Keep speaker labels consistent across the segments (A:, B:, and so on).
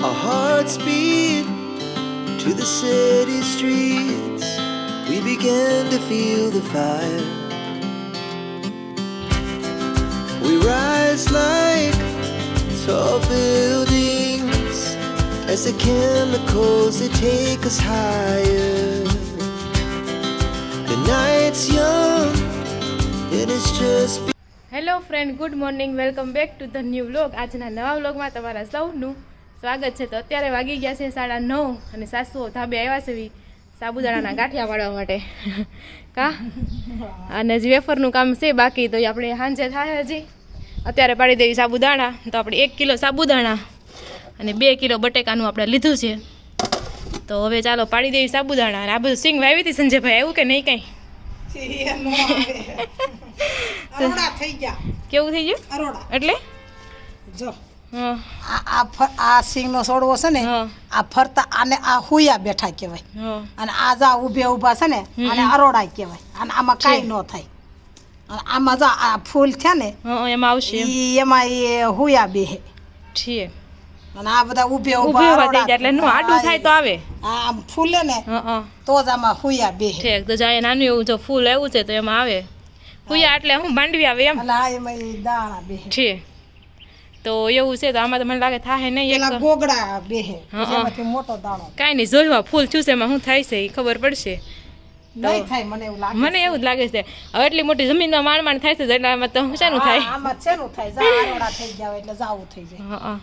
A: Our hearts beat to the city streets. We began to feel the fire. We rise like tall buildings as the chemicals they take us higher. The night's young and it's just
B: hello friend, good morning, welcome back to the new vlog. આજના નવા વ્લોગમાં તમારા સૌનું સ્વાગત છે. તો અત્યારે વાગી ગયા છે 9:30 અને સાસુઓ ધાબે આવ્યા છે સાબુદાણાના ગાંઠિયા પાડવા માટે. કા અને હજી વેફરનું કામ છે બાકી, તો આપણે સાંજે થાય. હજી અત્યારે પાડી દેવી સાબુદાણા. તો આપણે 1 કિલો સાબુદાણા અને 2 કિલો બટેકાનું આપણે લીધું છે. તો હવે ચાલો પાડી દેવી સાબુદાણા. અને આ બધું સિંગ વાવી હતી સંજયભાઈ, આવ્યું કે નહીં કંઈ? કેવું થઈ ગયું એટલે
C: જો આ સિંગનો છોડવો છે ને, આ ફરતા આને આ હુયા બેઠા કહેવાય, અને આ જા ઊભા છે ને આને અરોડા કહેવાય. અને આમાં કાંઈ ન થાય. અને આમાં જા આ ફૂલ થયા ને
B: એમાં આવશે,
C: એમાં એ હુયા બેહે
B: છે.
C: અને આ બધા ઊભા
B: થઈ જાય એટલે આડું થાય તો આવે.
C: આમ ફૂલે ને તો જ આમાં હુયા બેહે.
B: ઠીક. તો જાય નાનું એવું જો ફૂલ આવ્યું છે તો એમાં આવે હુયા, એટલે હું માંડવી આવે એમ.
C: એમાં દાણા બેહે
B: છે. તો એવું છે. તો આમાં તો મને લાગે થાય નહીં,
C: એક ગોગડા બેહે, એમાંથી મોટો દાણો.
B: કાંઈ નહીં, જોયું ફૂલ ચૂસે એમાં શું થાય છે એ ખબર પડશે.
C: નહીં થાય મને એવું લાગે.
B: મને એવું જ લાગે છે. હવે એટલી મોટી જમીનમાં માંડ થાય છે એટલે આમાં તો શાનું થાય?
C: આમાં શેનું થાય? જા આરોડા થઈ ગયા એટલે જાવું થઈ જાય.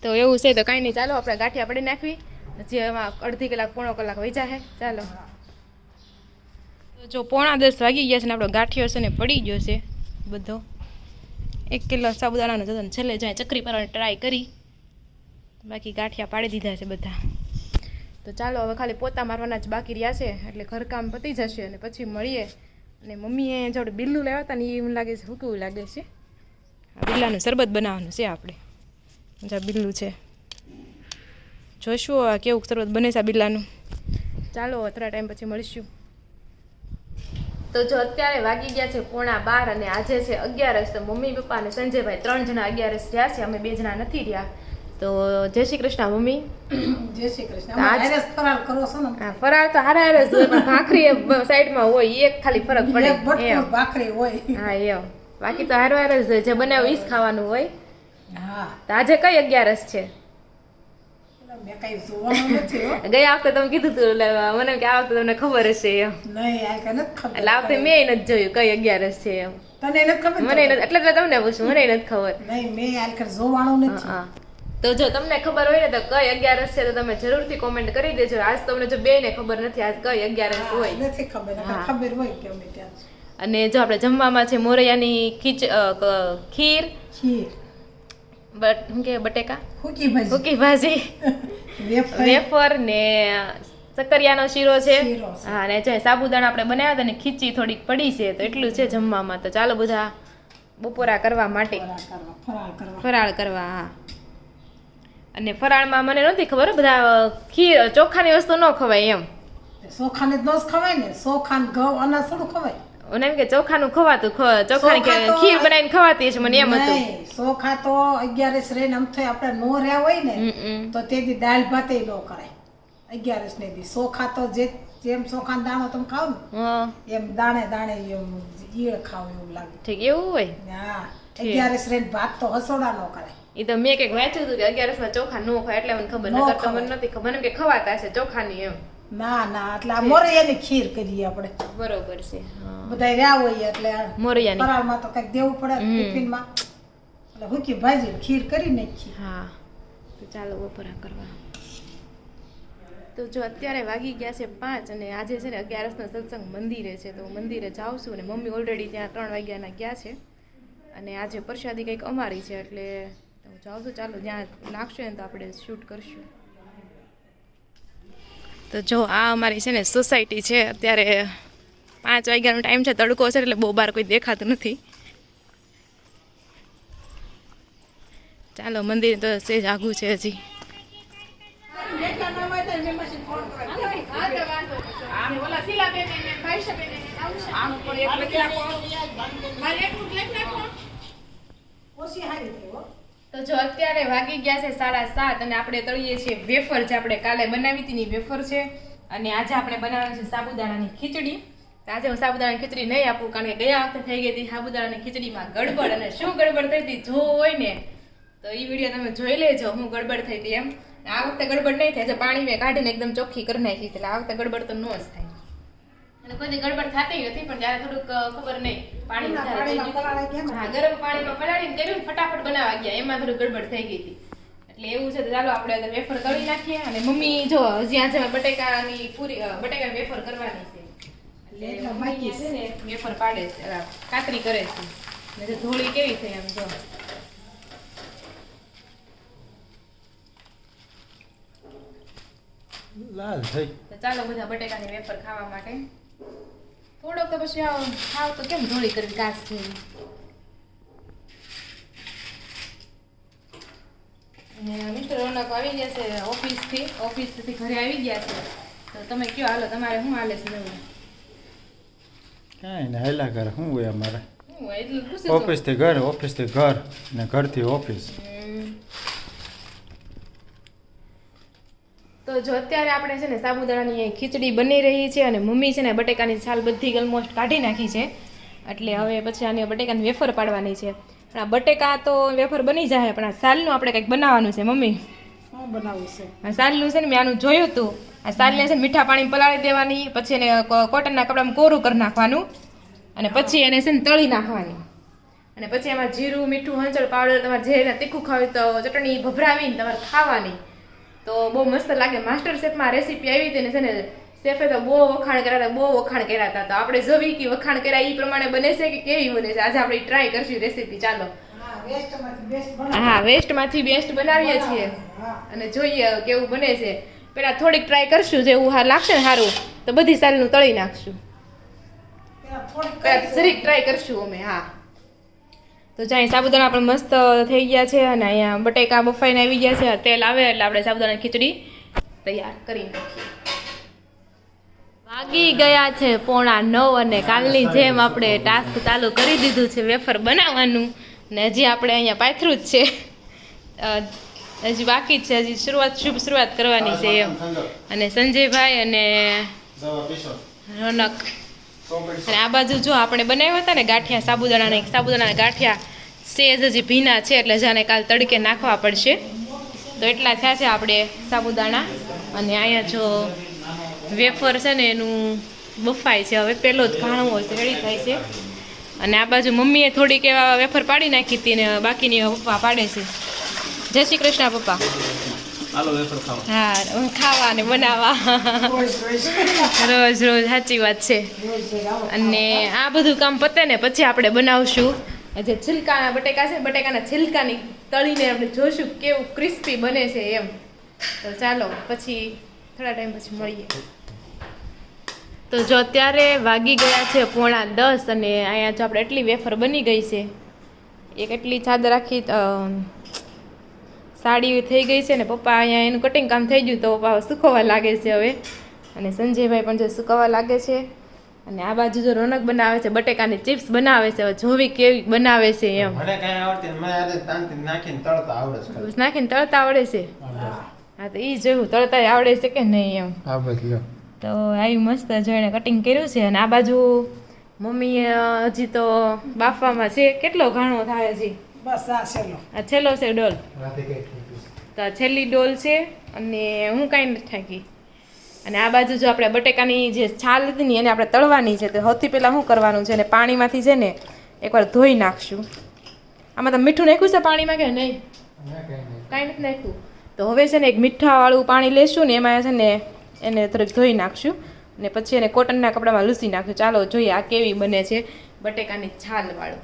B: તો એવું છે. તો કાંઈ નહીં, ચાલો આપણે ગાંઠિયા પડી નાખવી. હજી એમાં અડધી કલાક પોણો કલાક વહી જાય. ચાલો. જો 9:45 વાગી ગયા છે ને આપણો ગાંઠિયો છે ને પડી ગયો છે બધો. 1 કિલો સાબુદાણાનો જતો છેલ્લે જાય ચકરી પાડવાની ટ્રાય કરી, બાકી ગાંઠિયા પાડી દીધા છે બધા. તો ચાલો હવે ખાલી પોતા મારવાના જ બાકી રહ્યા છે એટલે ઘરકામ પતી જશે અને પછી મળીએ. અને મમ્મીએ જોડે બિલ્લું લાવ્યા હતા ને એ મને લાગે છે હુકવું લાગે છે. આ બિલ્લાનું શરબત બનાવવાનું છે આપણે. જ્યાં બિલ્લું છે જોઈશું કેવું શરબત બને છે આ બિલ્લાનું. ચાલો થોડા ટાઈમ પછી મળીશું. તો જો અત્યારે વાગી ગયા છે 11:15 અને આજે છે 11. તો મમ્મી પપ્પા અને સંજયભાઈ 3 જણા 11 રહ્યા છે, અમે 2 જણા નથી રહ્યા. તો જય શ્રી કૃષ્ણ મમ્મી.
C: જય શ્રી કૃષ્ણ. ફરાળ કરો છો ને?
B: હા, ફરાળ તો હારા હારે જ હોય, પણ ભાખરી સાઈડમાં હોય, એક ખાલી ફરક પડે.
C: ભાખરી હોય.
B: હા એમ, બાકી તો હારો હારે જ હોય, જે બનાવ્યું ઈ જ ખાવાનું હોય.
C: હા.
B: તો આજે કઈ 11 છે?
C: મેં કઈ જોવાનું નથી.
B: ગયા વખતે તમે કીધું તું એટલે મને કે આ વખતે તમને ખબર હશે એમ.
C: નહીં, આ કઈ નથી ખબર.
B: એટલે આ વખતે મેં નથી જોયું કઈ 11 છે એમ.
C: તને નથી ખબર?
B: મને નથી, એટલે તમને પૂછું, મને નથી ખબર.
C: નહીં, મેં આ કઈ જોવાનું નથી.
B: હા. તો જો તમને ખબર હોય ને તો કઈ 11 છે તો તમે જરૂરથી કોમેન્ટ કરી દેજો. આજ તમને જો બેયને ખબર નથી આજ કઈ 11 હોય.
C: નથી ખબર, ખબર હોય કે અમે ત્યાં.
B: અને જો આપણે જમવામાં છે મોરૈયાની ખીર, બટેકા, હુકી ભાજી, વેફર ને સકરિયાનો શીરો છે. હા, અને જો સાબુદાણા આપણે બનાવ્યા હતા ને ખીચી થોડીક પડી છે. તો એટલું છે જમવામાં. તો ચાલો બધા બપોરા કરવા માટે ફરાળ કરવા. હા, અને ફરાળમાં મને નથી ખબર બધા ખીર ચોખાની વસ્તુ ન ખવાય એમ.
C: ચોખાને જ ન ખવાય ને, ચોખાને ઘઉં અનાજ થોડું ખવાય.
B: મને એમ કે ચોખાનું ખવાતું, ચોખાની ખીર બનાવીને ખવાતી છે મને એમ હતું.
C: ચોખા તો 11 રહીને આમ થાય આપણે નો રહ્યા હોય ને તો તેથી દાળ ભાતે ન કરાય 11 ને દી. ચોખા તો જેમ ચોખાનો દાણો તમે ખાવ ને એમ દાણે દાણે એમ ઈળ ખાવ એવું લાગે.
B: ઠીક, એવું હોય.
C: હા, 11 રહીને ભાત તો હસોડા ન કરાય.
B: એ તો મેં કંઈક વાંચ્યું હતું કે 11 માં ચોખા ન ખાય એટલે મને ખબર, નકર તો મને નથી ખબર. મને કે ખવાતા હશે ચોખાની એમ.
C: ના ના, એટલે આ મોરૈયાની ખીર કરીએ આપણે.
B: બરોબર છે.
C: બધા રહ્યા હોય એટલે
B: મોરૈયાની
C: ફરાળમાં તો કંઈક દેવું પડે ટિફિનમાં, એટલે હુકી ભાજી ખીર કરી નાખી.
B: હા, તો ચાલો બપોરા કરવા. તો જો અત્યારે વાગી ગયા છે 5 અને આજે છે ને 11 સત્સંગ મંદિરે છે. તો મંદિરે જાઉં છું અને મમ્મી ઓલરેડી ત્યાં 3 વાગ્યાના ગયા છે. અને આજે પ્રસાદી કંઈક અમારી છે એટલે હું જાઉં છું. ચાલો જ્યાં લાગશે ને તો આપણે શૂટ કરશું. તો જો આ અમારી છે ને સોસાયટી છે. અત્યારે 5 વાગ્યાનો ટાઈમ છે, તડકો છે એટલે બહુ બહાર કોઈ દેખાતું નથી. ચાલો મંદિર તો સેજ આઘું છે હજી. જો અત્યારે વાગી ગયા છે 7:30 અને આપણે તળીએ છીએ વેફર જે આપણે કાલે બનાવી હતી ની વેફર છે અને આજે આપણે બનાવવાની છે સાબુદાણાની ખીચડી. તો આજે હું સાબુદાણાની ખીચડી નહીં આપું કારણ કે ગયા વખતે થઈ ગઈ હતી સાબુદાણાની ખીચડીમાં ગડબડ અને શું ગડબડ થઈ હતી જો હોય ને તો એ વિડીયો તમે જોઈ લેજો હું ગડબડ થઈ હતી એમ. આ વખતે ગડબડ નહીં થાય, પાણી મેં કાઢીને એકદમ ચોખ્ખી કરી નાખી એટલે આ વખતે ગડબડ તો ન જ થાય અને કોઈ ગડબડ થતી નથી પણ ત્યારે થોડુંક ખબર નહીં પાણી હા ગરમ પાણીમાં પલાળીને કર્યું ફટાફટ બનાવવા ગયા એમાં થોડું ગડબડ થઈ ગઈ હતી એટલે એવું છે તો ચાલો આપણે વેફર તળી નાખીએ. અને મમ્મી જો હજી આજે બટેકાની વેફર કરવાની છે એટલે મમ્મી છે ને વેફર પાડે છે કાતરી કરે છે ને ધોળી કેવી થઈ એમ જો
D: લાલ થઈ.
B: તો ચાલો બધા બટેકાની વેફર ખાવા માટે થોડોક તો પછી ખાવ તો કેમ ધોળી કરી ઘાસ જેવી. અને મિસ્ટર રોનક આવી ગયા છે ઓફિસથી ઘરે આવી ગયા છે તો તમે કયો હાલો તમારે શું હાલે છે નવું?
D: કાંઈ ને હાલ્યા કરે શું હોય અમારે
B: શું હોય એટલું પૂછે છો?
D: ઓફિસથી ઘર ને ઘરથી ઓફિસ.
B: તો જો અત્યારે આપણે છે ને સાબુદાણાની ખીચડી બની રહી છે અને મમ્મી છે ને બટેકાની છાલ બધી ઓલમોસ્ટ કાઢી નાખી છે એટલે હવે પછી આની બટેકાની વેફર પાડવાની છે. પણ આ બટેકા તો વેફર બની જાય પણ આ સાલનું આપણે કંઈક બનાવવાનું છે મમ્મી.
C: શું બનાવવું છે?
B: આ સાલનું છે ને મેં આનું જોયું હતું. આ સાલને છે ને મીઠા પાણી પલાળી દેવાની પછી એને કોટનના કપડામાં કોરું કરી નાખવાનું અને પછી એને છે ને તળી નાખવાની અને પછી એમાં જીરું મીઠું હંચળ પાવડર તમારે જે તીખું ખાવી તો ચટણી ભભરાવીને તમારે ખાવાની તો બહુ મસ્ત લાગે. માસ્ટર શેફમાં રેસીપી આવી હતી ને છે ને શેફે તો બહુ વખાણ કર્યા હતા તો આપણે જોવી કે વખાણ કર્યા એ પ્રમાણે બને છે કે કેવી બને છે. આજે આપણે ટ્રાય કરશું રેસીપી. ચાલો હા વેસ્ટમાંથી બેસ્ટ બનાવીએ છીએ અને જોઈએ કેવું બને છે. પેલા થોડીક ટ્રાય કરશું જેવું લાગશે ને સારું તો બધી સાલનું તળી નાખશું. જરીક ટ્રાય કરશું અમે. હા તો જ્યાં સાબુદાણા પણ મસ્ત થઈ ગયા છે અને અહીંયા બટેકા બફાઈને આવી ગયા છે. તેલ આવે એટલે આપણે સાબુદાણાની ખીચડી તૈયાર કરી નાખીએ. વાગી ગયા છે 8:45 અને કાલની જેમ આપણે ટાસ્ક ચાલુ કરી દીધું છે વેફર બનાવવાનું ને હજી આપણે અહીંયા પાથરું જ છે હજી બાકી જ છે. હજી શુભ શરૂઆત કરવાની છે એમ. અને સંજયભાઈ અને રોનક અને આ બાજુ જો આપણે બનાવ્યા હતા ને ગાંઠિયા સાબુદાણાના ગાંઠિયા સેજ હજી ભીના છે એટલે જાને કાલ તડકે નાખવા પડશે. તો એટલા થયા છે આપણે સાબુદાણા અને અહીંયા જો વેફર છે ને એનું બફાય છે. હવે પહેલો જ ઘાણું હોય છે રેડી થાય છે. અને આ બાજુ મમ્મીએ થોડીક એવા વેફર પાડી નાખી હતી ને બાકીની પપ્પા પાડે છે. જય શ્રી કૃષ્ણ પપ્પા. હા ખાવા ને બનાવવા રોજ સાચી વાત છે. અને આ બધું કામ પતે ને પછી આપણે બનાવશું જે છિલકાના બટેકા છે બટેકાના છિલકાની તળીને આપણે જોશું કેવું ક્રિસ્પી બને છે એમ. તો ચાલો પછી થોડા ટાઈમ પછી મળીએ. તો જો અત્યારે વાગી ગયા છે 9:45 અને અહીંયા જો આપણે એટલી વેફર બની ગઈ છે. એક એટલી ચાદર રાખી સાડી થઈ ગઈ છે ને પપ્પા અહીંયા એનું કટિંગ કામ થઈ ગયું તો પપ્પા સુકવવા લાગે છે હવે. અને સંજયભાઈ પણ જો સુકવવા લાગે છે. અને આ બાજુ જો રોનક બનાવે છે બટેકાની ચિપ્સ બનાવે છે. હવે જોવી કેવી બનાવે છે એમ. નાખીને તળતા આવડે છે. હા તો એ જોયું તળતા આવડે છે કે નહીં એમ. તો આવી મસ્ત જોઈને કટિંગ કર્યું છે. અને આ બાજુ મમ્મીએ હજી તો બાફવામાં છે. કેટલો ઘાણો થાય હજી?
C: બસ
B: આ છેલ્લો છે ડોલ. તો આ છેલ્લી ડોલ છે અને હું કાંઈ નથી થાકી. અને આ બાજુ જો આપણે બટેકાની જે છાલ હતી ને એને આપણે તળવાની છે. તો સૌથી પહેલાં શું કરવાનું છે ને પાણીમાંથી છે ને એકવાર ધોઈ નાખશું. આમાં તો મીઠું નાખ્યું છે પાણીમાં કે નહીં? કાંઈ નથી નાખ્યું. તો હવે છે ને એક મીઠાવાળું પાણી લેશું ને એમાં છે ને એને થોડીક ધોઈ નાખશું અને પછી એને કોટનના કપડામાં લૂસી નાખશું. ચાલો જોઈએ આ કેવી બને છે બટેકાની છાલવાળું.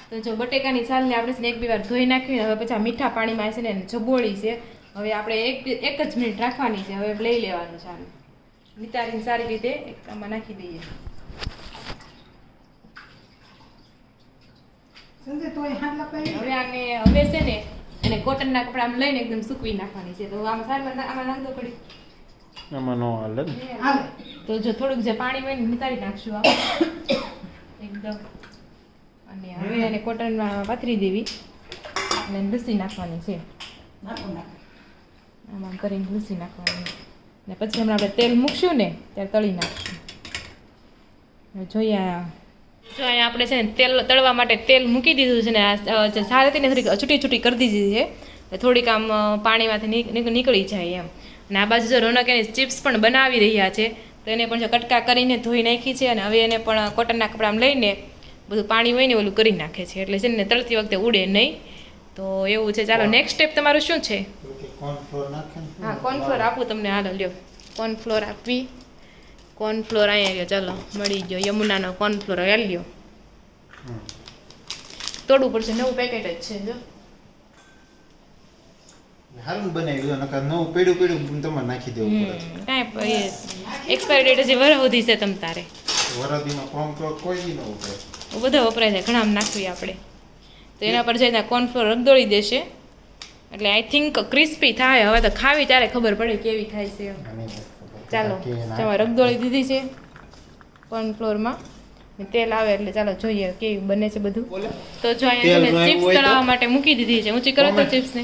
B: તો જો બટેકાની છાલને આપણે એક બે વાર ધોઈ નાખવી હવે પછી આ મીઠા પાણીમાં છે ને જબોળી છે. હવે આપણે એક જ મિનિટ રાખવાની છે. હવે લઈ લેવાનું છે નિતારીને સારી રીતે એક આમાં નાખી દઈએ. હવે આને હવે છે ને એને કોટનના કપડામાં લઈને એકદમ સૂકવી નાખવાની છે. તો આમાં નાખ દો પડી તો જો થોડુંક જે પાણી હોય ને નિતારી નાખશું એકદમ. અને હવે એને કોટનમાં પાથરી દેવી. અને લૂસી નાખવાની છે આમ આમ કરીને લૂસી નાખવાની ને પછી હમણાં આપણે તેલ મૂકશું ને ત્યારે તળી નાખશું જોઈએ જો અહીંયા આપણે છે ને તેલ તળવા માટે તેલ મૂકી દીધું છે ને આ સારી હતી ને થોડીક છૂટી છૂટી કરી દીધી છે થોડીક આમ પાણીમાંથી નીકળી જાય એમ અને આ બાજુ જો રોનક એની ચિપ્સ પણ બનાવી રહ્યા છે તો એને પણ જો કટકા કરીને ધોઈ નાખી છે અને હવે એને પણ કોટનના કપડામાં લઈને બધું પાણી હોય ને ઓલું કરી નાખે છે એટલે છે ને તળતી વખતે ઉડે નહીં તો એવું છે ચાલો નેક્સ્ટ સ્ટેપ તમારું શું છે હા કોર્નફ્લોર આપું તમને હાલો લ્યો કોર્નફ્લોર આપવી કોર્નફ્લોર અહીંયા લ્યો ચાલો મળી ગયો યમુનાનો કોર્નફ્લોર અહીંયા લ્યો તોડવું પડશે નવું પેકેટ જ છે જો
D: હારું બનાવ્યું નકર નવું પીડું તમારે નાખી દેવું પડે
B: કાંઈ એક્સપાયરી ડેટ હજી વરસ સુધી છે તમ તારે
D: વરદીમાં કોર્નફ્લોર કોઈ દી ન ઉભરાય
B: બધા વપરાય છે ઘણામાં નાખવી આપણે તો એના પર જઈને કોર્નફ્લોર રગદોળી દેશે એટલે આઈ થિંક ક્રિસ્પી થાય હવે તો ખાવી ત્યારે ખબર પડે કેવી થાય છે ચાલો ચાલો રગદોળી દીધી છે કોર્નફ્લોરમાં ને તેલ આવે એટલે ચાલો જોઈએ કેવી બને છે બધું તો જો અહીંયા તમે ચિપ્સ તળાવવા માટે મૂકી દીધી છે ઊંચી કરો તો ચિપ્સને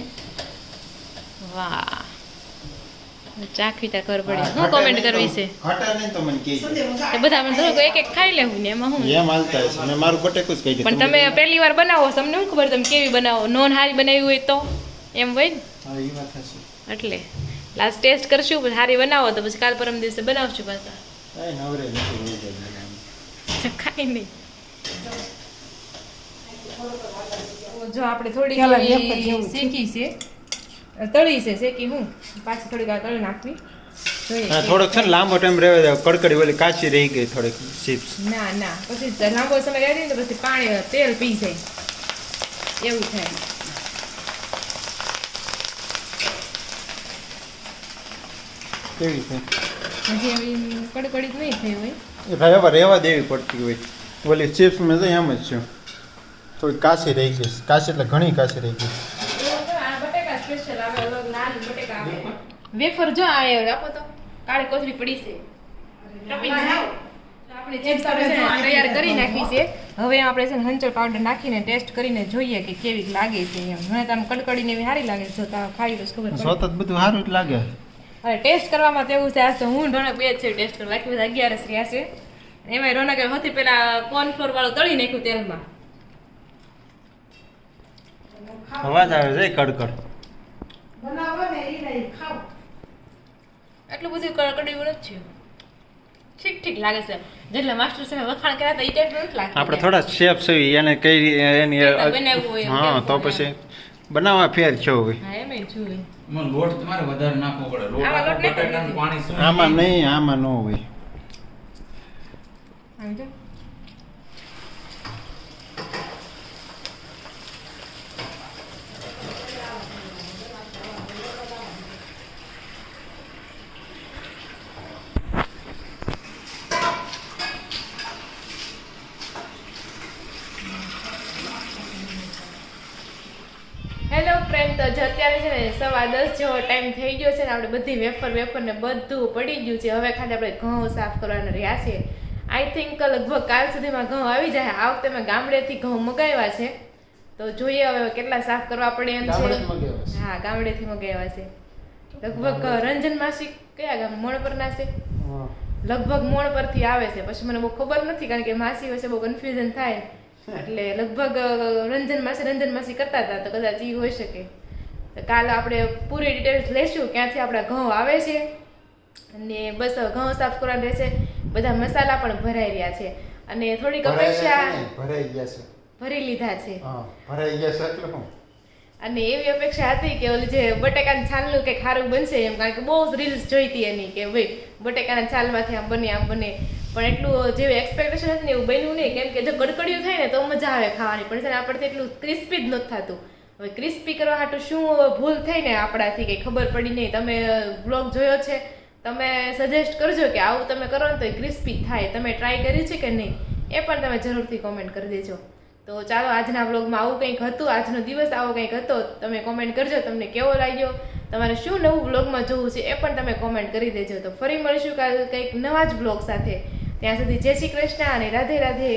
B: વાહ ચાખવી ત્યાં ખબર પડે શું કોમેન્ટ કરવી છે
D: ઘટા નહીં તો મને કહેજો
B: એ બધા આપણે થોડુંક એક એક ખાઈ લેવું ને એમાં હું
D: એમ હાલતા હશે અને મારું બટેકું જ કહી દે
B: પણ તમે પહેલી વાર બનાવો તમને શું ખબર તમે કેવી બનાવો નોન હારી બનાવી હોય તો એમ હોય ને
D: હા એ વાત હશે
B: એટલે લાસ્ટ ટેસ્ટ કરશું પછી સારી બનાવો તો પછી કાલ પરમ દિવસે બનાવશું પાછા
D: કાંઈ નવરે નથી
B: ખાઈ નહીં જો આપણે થોડી શેકી છે તળી છે શેકી હું પાછી થોડીક વાર તળી નાખવી જોઈએ
D: થોડોક છે ને લાંબો ટાઈમ રહેવા દે કડકડી ઓલી કાચી રહી ગઈ થોડીક ચિપ્સ
B: ના ના પછી લાંબો સમય રહે ને તો પછી પાણી તેલ પી જાય એવું થાય
D: કેવી છે
B: હજી એવી કડકડી જ નહીં થઈ હોય
D: એ ભાઈ હવે રહેવા દેવી પડતી હોય ઓલી ચિપ્સ મેં તો એમ જ છે થોડી કાચી રહી ગઈ કાચી એટલે ઘણી કાચી રહી ગઈ
B: વેફર જો આ આપો તો કાળી કોથળી પડી છે આપણે ચિપ્સ તૈયાર કરી નાખી છે હવે આપણે છે ને હંચળ પાવડર નાખીને ટેસ્ટ કરીને જોઈએ કે કેવી લાગે છે એમ મને તો આમ કડકડીને એવી સારી લાગે છે તો ખાઈ તો ખબર પડે
D: સતત બધું સારું જ લાગે
B: હવે ટેસ્ટ કરવામાં તો એવું છે આજ તો હું રોનક બે જ છે ટેસ્ટ કરવા બાકી બધા 11 રહ્યા છે એમાં રોનકે સૌથી પહેલા કોર્નફ્લોર વાળું તળી નાખ્યું તેલમાં
D: અવાજ આવે છે કડકડ
C: બનાવો ને એ નહીં ખાવ
B: એટલું બધું કડકડી નથી થયું ઠીક ઠીક લાગે છે જેટલા માસ્ટર સાહેબ વખાણ કર્યા હતા એ ટાઈપ નથી લાગતું
D: આપણે થોડા શેપ છે એને કઈ એની
B: બનાવવું હોય એમ
D: હા
B: કેમ
D: તો પછી બનાવવા ફેર છો હોય
B: હા એમ જોયું
E: લોટ તમારે વધારે નાખવો પડે લોટ
B: આમાં લોટ
E: આખો બટાકાનું પાણી શું
D: આમાં નહીં આમાં ન હોય
B: આમ જો હેલો ફ્રેન્ડ તો જો અત્યારે છે ને 10:15 જેવો ટાઈમ થઈ ગયો છે ને આપણે બધી વેફર ને બધું પડી ગયું છે હવે ખાલી આપણે ઘઉં સાફ કરવાના રહ્યા છે આઈ થિંક લગભગ કાલ સુધીમાં ઘઉં આવી જાય આ વખતે મેં ગામડેથી ઘઉં મગાવ્યા છે તો જોઈએ હવે કેટલા સાફ કરવા પડે એમ છે હા ગામડેથી મગાવ્યા છે લગભગ રંજન માસી કયા ગામ મોણ પરના છે લગભગ મોણ પરથી આવે છે પછી મને બહુ ખબર નથી કારણ કે માસી વચ્ચે બહુ કન્ફ્યુઝન થાય એટલે લગભગ રંજન માસી કરતા હતા તો કદાચ એ હોઈ શકે તો કાલે આપણે પૂરી ડિટેલ્સ લઈશું ક્યાંથી આપણા ઘઉં આવે છે અને બસ ઘઉં સાફ કરવાના રહેશે બધા મસાલા પણ ભરાઈ રહ્યા છે અને થોડીક અપેક્ષા
D: ભરાઈ ગયા છે
B: ભરી લીધા છે
D: હા ભરાઈ ગયા છે એટલે શું
B: અને એવી અપેક્ષા હતી કે ઓલી જે બટેકાની છાલનું કંઈક સારું બનશે એમ કારણ કે બહુ રીલ્સ જોઈ હતી એની કે ભાઈ બટેકાના છાલમાંથી આમ બને પણ એટલું જેવી એક્સપેક્ટેશન હતી ને એવું બન્યું નહીં કેમ કે જો કડકડિયું થાય ને તો મજા આવે ખાવાની પણ છે ને આપણથી એટલું ક્રિસ્પી જ નથી થતું હવે ક્રિસ્પી કરવા હાટું શું ભૂલ થઈ ને આપણાથી કંઈ ખબર પડી નહીં તમે બ્લોગ જોયો છે તમે સજેસ્ટ કરજો કે આવું તમે કરો ને તો એ ક્રિસ્પી થાય તમે ટ્રાય કરી છે કે નહીં એ પણ તમે જરૂરથી કોમેન્ટ કરી દેજો તો ચાલો આજના વ્લોગમાં આવું કંઈક હતું આજનો દિવસ આવો કંઈક હતો તમે કોમેન્ટ કરજો તમને કેવો લાગ્યો તમારે શું નવું વ્લોગમાં જોવું છે એ પણ તમે કોમેન્ટ કરી દેજો તો ફરી મળીશું કાલે કંઈક નવા જ વ્લોગ સાથે ત્યાં સુધી જય શ્રી કૃષ્ણ અને રાધે રાધે